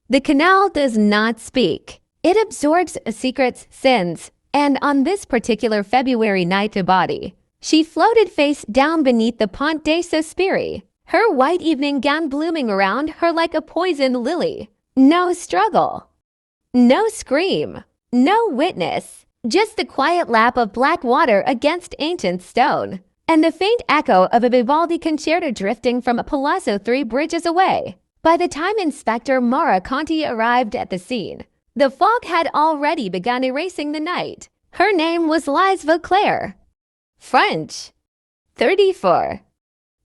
The canal does not speak. It absorbs secrets, sins, and on this particular February night to body, she floated face down beneath the Pont dei Sospiri, her white evening gown blooming around her like a poisoned lily. No struggle. No scream. No witness. Just the quiet lap of black water against ancient stone, and the faint echo of a Vivaldi concerto drifting from Palazzo 3 bridges away. By the time Inspector Mara Conti arrived at the scene, the fog had already begun erasing the night. Her name was Lise Vauclair. French. 34.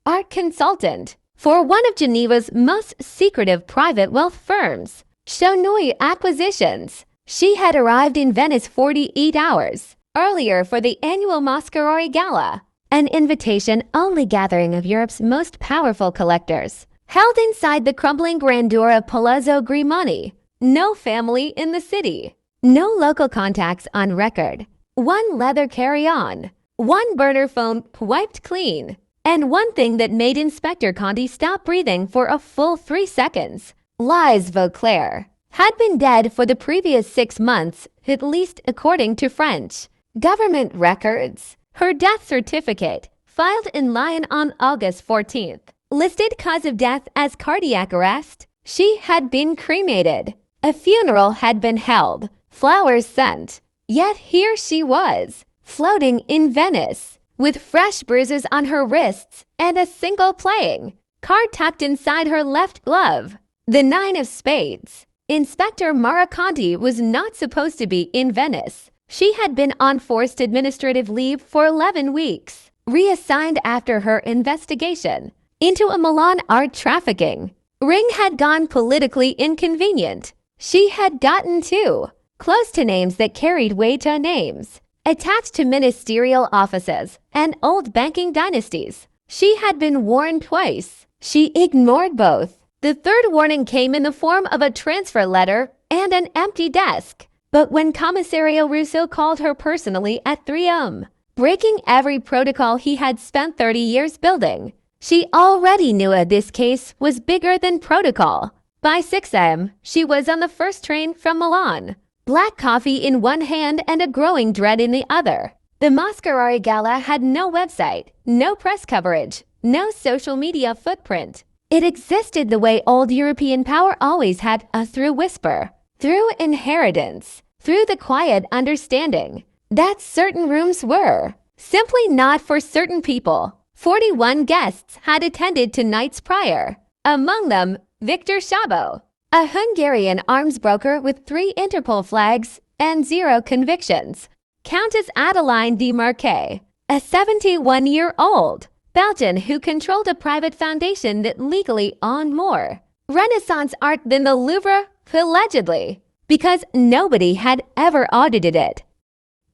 Art consultant for one of Geneva's most secretive private wealth firms, Chaunoy Acquisitions. She had arrived in Venice 48 hours earlier for the annual Mascheroni Gala, an invitation-only gathering of Europe's most powerful collectors, held inside the crumbling grandeur of Palazzo Grimani. No family in the city, no local contacts on record, one leather carry-on, one burner phone wiped clean, and one thing that made Inspector Conti stop breathing for a full 3 seconds. Lise Vauclair had been dead for the previous 6 months, at least according to French government records. Her death certificate, filed in Lyon on August 14th, listed cause of death as cardiac arrest. She had been cremated. A funeral had been held, flowers sent. Yet here she was, floating in Venice, with fresh bruises on her wrists and a single playing card tucked inside her left glove. The 9 of spades. Inspector Mara Conti was not supposed to be in Venice. She had been on forced administrative leave for 11 weeks, reassigned after her investigation into a Milan art trafficking ring had gone politically inconvenient. She had gotten too close to names that carried weight on names, attached to ministerial offices and old banking dynasties. She had been warned twice. She ignored both. The third warning came in the form of a transfer letter and an empty desk. But when Commissario Russo called her personally at 3 a.m., breaking every protocol he had spent 30 years building, she already knew this case was bigger than protocol. By 6 a.m., she was on the first train from Milan, black coffee in one hand and a growing dread in the other. The Mascheroni Gala had no website, no press coverage, no social media footprint. It existed the way old European power always had, through whisper, through inheritance, through the quiet understanding that certain rooms were simply not for certain people. 41 guests had attended to nights prior, among them Victor Szabo, a Hungarian arms broker with 3 Interpol flags and 0 convictions, Countess Adeline de Marquet, a 71-year-old Belgian who controlled a private foundation that legally owned more Renaissance art than the Louvre, allegedly, because nobody had ever audited it.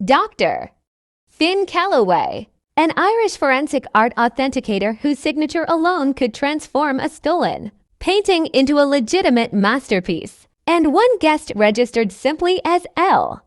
Dr. Finn Calloway, an Irish forensic art authenticator whose signature alone could transform a stolen painting into a legitimate masterpiece, and one guest registered simply as L.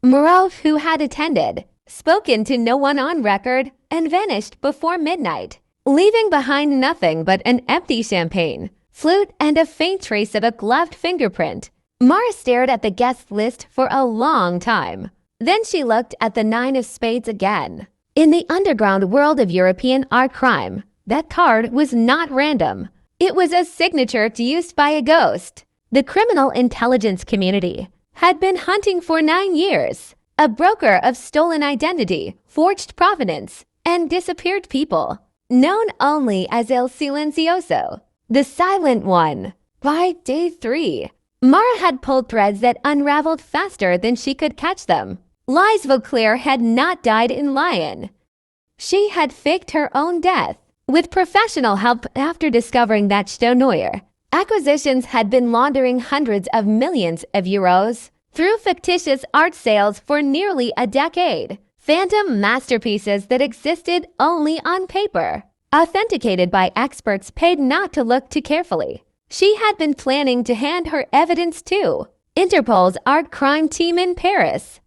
Moreau, who had attended, spoken to no one on record, and vanished before midnight, leaving behind nothing but an empty champagne, flute, and a faint trace of a gloved fingerprint. Mara stared at the guest list for a long time. Then she looked at the 9 of spades again. In the underground world of European art crime, that card was not random. It was a signature used by a ghost. The criminal intelligence community had been hunting for 9 years. A broker of stolen identity, forged provenance, and disappeared people, known only as El Silenzioso, the silent one. By day 3, Mara had pulled threads that unraveled faster than she could catch them. Lise Vauclair had not died in Lyon. She had faked her own death with professional help after discovering that Chaunoy Acquisitions had been laundering hundreds of millions of euros through fictitious art sales for nearly a decade. Phantom masterpieces that existed only on paper, authenticated by experts paid not to look too carefully. She had been planning to hand her evidence to Interpol's art crime team in Paris.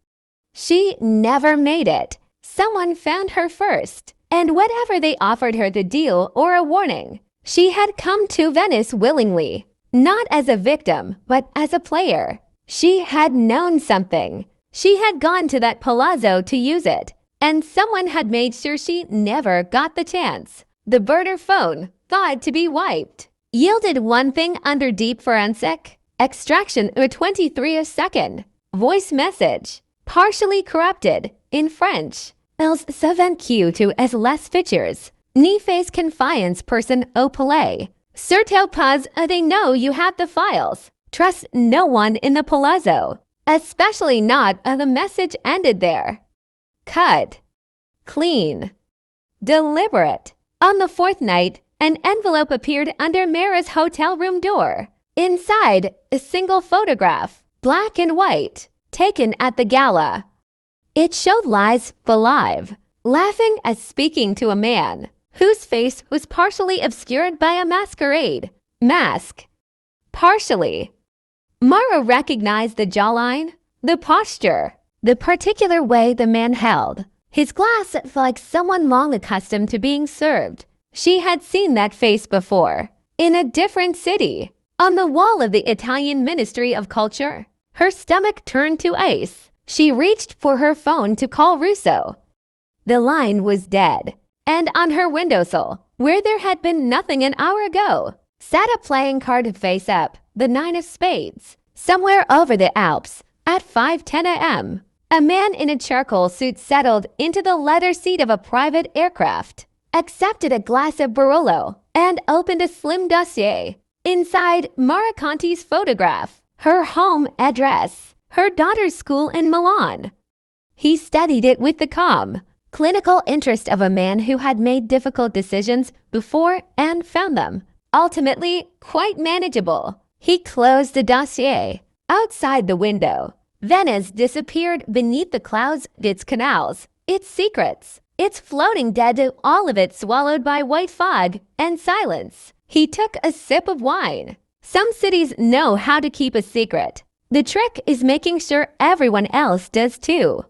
She never made it. Someone found her first, and whatever they offered her, the deal or a warning, she had come to Venice willingly. not as a victim, but as a player. She had known something. She had gone to that palazzo to use it, and someone had made sure she never got the chance. The burner phone, thought to be wiped, yielded one thing under deep forensic extraction of 23 a second. Voice message, partially corrupted, in French. Els savent que tu es les features. Ni face confiance person au palais. Surtout pas they know you have the files. Trust no one in the palazzo, especially not the message ended there. Cut. Clean. Deliberate. On the fourth night, an envelope appeared under Mara's hotel room door. Inside, a single photograph, black and white, taken at the gala. It showed Liz alive, laughing as speaking to a man, whose face was partially obscured by a masquerade mask. Partially. Mara recognized the jawline, the posture, the particular way the man held. His glass like someone long accustomed to being served. She had seen that face before, in a different city, on the wall of the Italian Ministry of Culture. Her stomach turned to ice. She reached for her phone to call Russo. The line was dead, and on her windowsill, where there had been nothing an hour ago, sat a playing card face up, the 9 of spades. Somewhere over the Alps, at 5:10 a.m., a man in a charcoal suit settled into the leather seat of a private aircraft, accepted a glass of Barolo, and opened a slim dossier. Inside, Mara Conti's photograph, her home address, her daughter's school in Milan. He studied it with the calm, clinical interest of a man who had made difficult decisions before and found them, ultimately, quite manageable. He closed the dossier. Outside the window, Venice disappeared beneath the clouds, its canals, its secrets, its floating dead, all of it swallowed by white fog and silence. He took a sip of wine. Some cities know how to keep a secret. The trick is making sure everyone else does too.